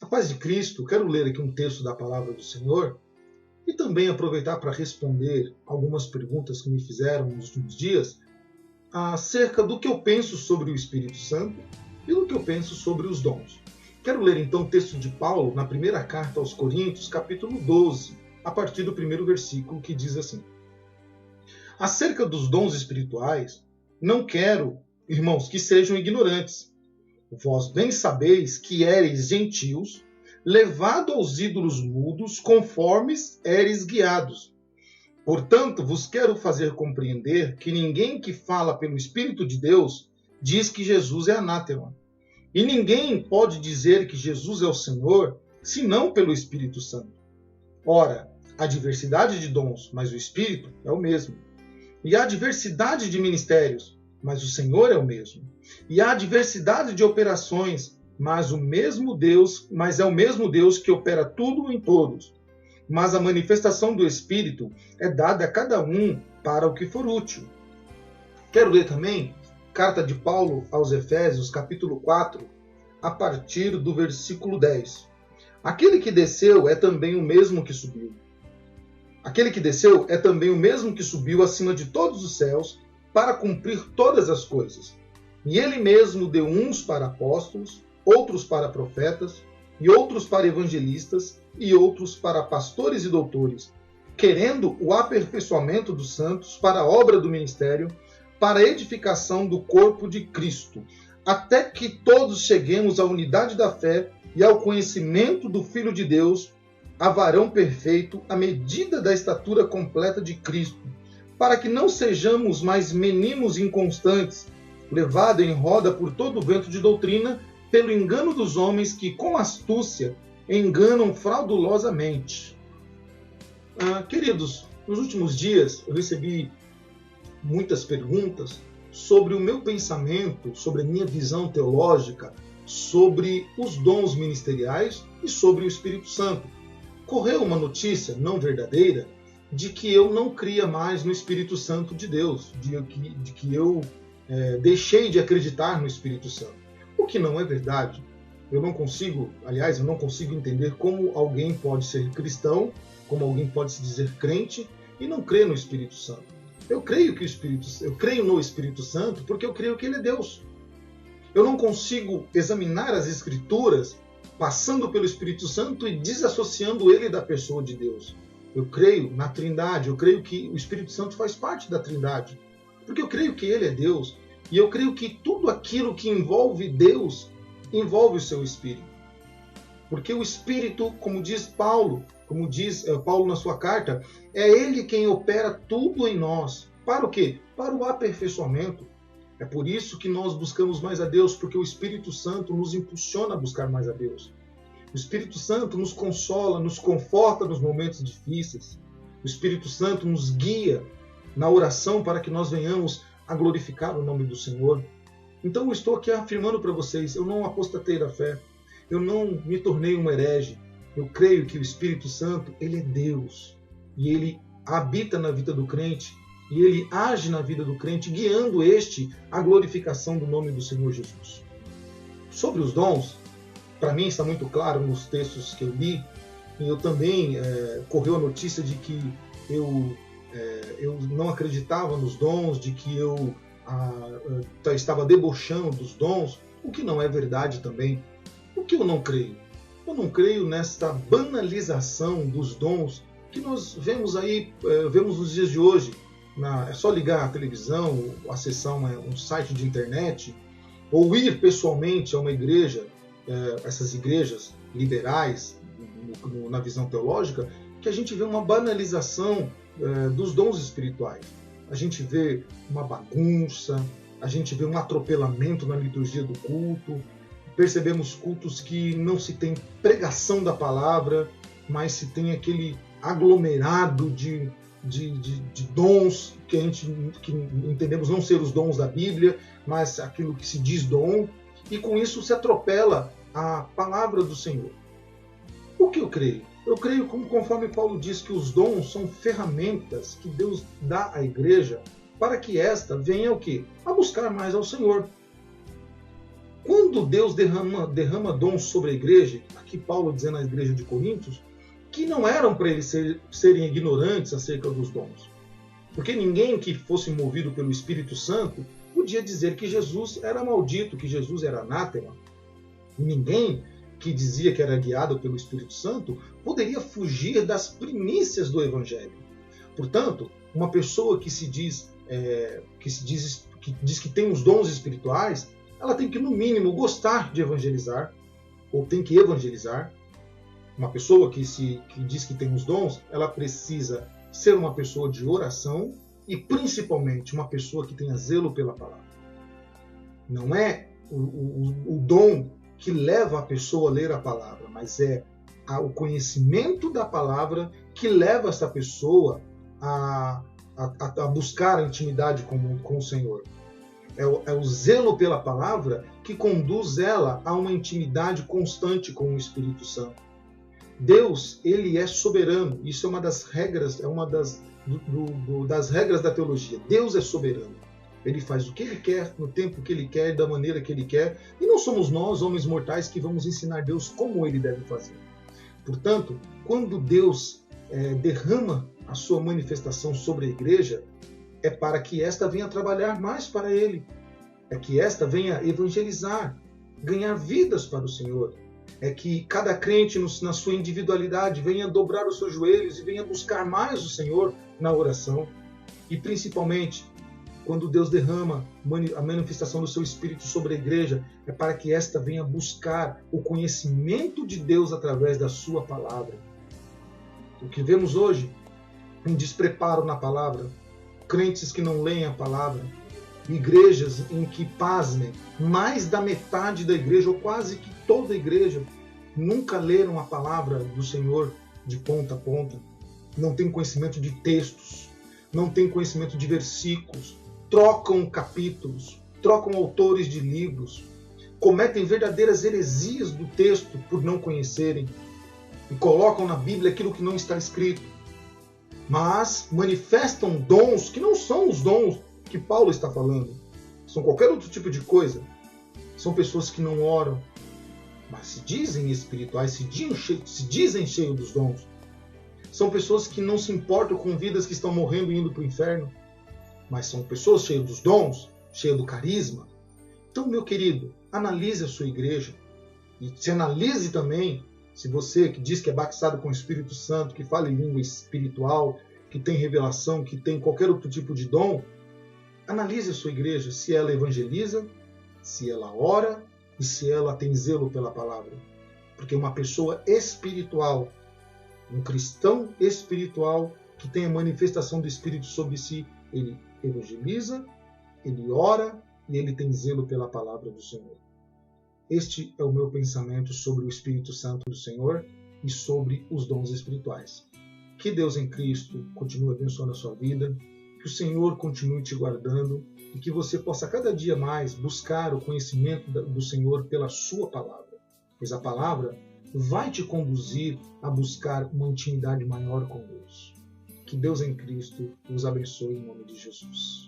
A paz de Cristo, quero ler aqui um texto da palavra do Senhor e também aproveitar para responder algumas perguntas que me fizeram nos últimos dias acerca do que eu penso sobre o Espírito Santo e do que eu penso sobre os dons. Quero ler então o texto de Paulo na primeira carta aos Coríntios, capítulo 12, a partir do primeiro versículo, que diz assim: acerca dos dons espirituais, não quero, irmãos, que sejam ignorantes. Vós bem sabeis que éreis gentios, levado aos ídolos mudos, conformes éreis guiados. Portanto, vos quero fazer compreender que ninguém que fala pelo Espírito de Deus diz que Jesus é anátema. E ninguém pode dizer que Jesus é o Senhor, senão pelo Espírito Santo. Ora, há diversidade de dons, mas o Espírito é o mesmo. E há diversidade de ministérios, mas o Senhor é o mesmo. E há diversidade de operações, mas é o mesmo Deus que opera tudo em todos. Mas a manifestação do Espírito é dada a cada um para o que for útil. Quero ler também carta de Paulo aos Efésios, capítulo 4, a partir do versículo 10. Aquele que desceu é também o mesmo que subiu. Aquele que desceu é também o mesmo que subiu acima de todos os céus para cumprir todas as coisas. E ele mesmo deu uns para apóstolos, outros para profetas, e outros para evangelistas, e outros para pastores e doutores, querendo o aperfeiçoamento dos santos para a obra do ministério, para a edificação do corpo de Cristo, até que todos cheguemos à unidade da fé e ao conhecimento do Filho de Deus, a varão perfeito, à medida da estatura completa de Cristo, para que não sejamos mais meninos inconstantes, levados em roda por todo o vento de doutrina, pelo engano dos homens que, com astúcia, enganam fraudulosamente. Queridos, nos últimos dias eu recebi muitas perguntas sobre o meu pensamento, sobre a minha visão teológica, sobre os dons ministeriais e sobre o Espírito Santo. Correu uma notícia não verdadeira de que eu não cria mais no Espírito Santo de Deus, de que eu deixei de acreditar no Espírito Santo. O que não é verdade. Eu não consigo entender como alguém pode ser cristão, como alguém pode se dizer crente e não crer no Espírito Santo. Eu creio no Espírito Santo porque eu creio que ele é Deus. Eu não consigo examinar as Escrituras passando pelo Espírito Santo e desassociando ele da pessoa de Deus. Eu creio na Trindade, eu creio que o Espírito Santo faz parte da Trindade, porque eu creio que ele é Deus, e eu creio que tudo aquilo que envolve Deus envolve o seu Espírito. Porque o Espírito, como diz Paulo na sua carta, é ele quem opera tudo em nós. Para o quê? Para o aperfeiçoamento. É por isso que nós buscamos mais a Deus, porque o Espírito Santo nos impulsiona a buscar mais a Deus. O Espírito Santo nos consola, nos conforta nos momentos difíceis. O Espírito Santo nos guia na oração para que nós venhamos a glorificar o nome do Senhor. Então eu estou aqui afirmando para vocês, eu não apostatei da fé, eu não me tornei um herege. Eu creio que o Espírito Santo, ele é Deus, e ele habita na vida do crente, e ele age na vida do crente, guiando à glorificação do nome do Senhor Jesus. Sobre os dons, para mim está muito claro nos textos que eu li, e eu também correu a notícia de que eu não acreditava nos dons, de que eu estava debochando dos dons, o que não é verdade também. O que eu não creio? Eu não creio nesta banalização dos dons que nós vemos nos dias de hoje. É só ligar a televisão, acessar um site de internet, ou ir pessoalmente a uma igreja, essas igrejas liberais, na visão teológica, que a gente vê uma banalização dos dons espirituais. A gente vê uma bagunça, a gente vê um atropelamento na liturgia do culto, percebemos cultos que não se tem pregação da palavra, mas se tem aquele aglomerado de dons que entendemos não ser os dons da Bíblia, mas aquilo que se diz dom, e com isso se atropela a palavra do Senhor. O que eu creio? Eu creio, conforme Paulo diz, que os dons são ferramentas que Deus dá à igreja para que esta venha o quê? A buscar mais ao Senhor. Quando Deus derrama dons sobre a igreja, aqui Paulo dizendo à igreja de Coríntios, que não eram para eles serem ignorantes acerca dos dons. Porque ninguém que fosse movido pelo Espírito Santo podia dizer que Jesus era maldito, que Jesus era anátema. E ninguém que dizia que era guiado pelo Espírito Santo poderia fugir das primícias do Evangelho. Portanto, uma pessoa que diz que tem os dons espirituais, ela tem que, no mínimo, gostar de evangelizar, ou tem que evangelizar. Uma pessoa que diz que tem os dons, ela precisa ser uma pessoa de oração e, principalmente, uma pessoa que tenha zelo pela palavra. Não é o dom que leva a pessoa a ler a palavra, mas é o conhecimento da palavra que leva essa pessoa a buscar a intimidade com o Senhor. É o zelo pela palavra que conduz ela a uma intimidade constante com o Espírito Santo. Deus, ele é soberano. Isso é uma das regras, das regras da teologia. Deus é soberano. Ele faz o que ele quer, no tempo que ele quer, da maneira que ele quer. E não somos nós, homens mortais, que vamos ensinar Deus como ele deve fazer. Portanto, quando Deus derrama a sua manifestação sobre a igreja, é para que esta venha trabalhar mais para ele. É que esta venha evangelizar, ganhar vidas para o Senhor. É que cada crente, na sua individualidade, venha dobrar os seus joelhos e venha buscar mais o Senhor na oração. E principalmente, quando Deus derrama a manifestação do seu Espírito sobre a igreja, é para que esta venha buscar o conhecimento de Deus através da sua palavra. O que vemos hoje, um despreparo na palavra, crentes que não leem a palavra, igrejas em que, pasmem, mais da metade da igreja, ou quase que toda a igreja, nunca leram a palavra do Senhor de ponta a ponta, não tem conhecimento de textos, não tem conhecimento de versículos, trocam capítulos, trocam autores de livros, cometem verdadeiras heresias do texto por não conhecerem e colocam na Bíblia aquilo que não está escrito, mas manifestam dons que não são os dons que Paulo está falando, são qualquer outro tipo de coisa. São pessoas que não oram, mas se dizem espirituais, se dizem cheios dos dons. São pessoas que não se importam com vidas que estão morrendo e indo para o inferno, mas são pessoas cheias dos dons, cheias do carisma. Então, meu querido, analise a sua igreja e se analise também. Se você que diz que é batizado com o Espírito Santo, que fala em língua espiritual, que tem revelação, que tem qualquer outro tipo de dom, analise a sua igreja, se ela evangeliza, se ela ora e se ela tem zelo pela palavra. Porque uma pessoa espiritual, um cristão espiritual que tem a manifestação do Espírito sobre si, ele evangeliza, ele ora e ele tem zelo pela palavra do Senhor. Este é o meu pensamento sobre o Espírito Santo do Senhor e sobre os dons espirituais. Que Deus em Cristo continue abençoando a sua vida, que o Senhor continue te guardando e que você possa cada dia mais buscar o conhecimento do Senhor pela sua palavra, pois a palavra vai te conduzir a buscar uma intimidade maior com Deus. Que Deus em Cristo nos abençoe em nome de Jesus.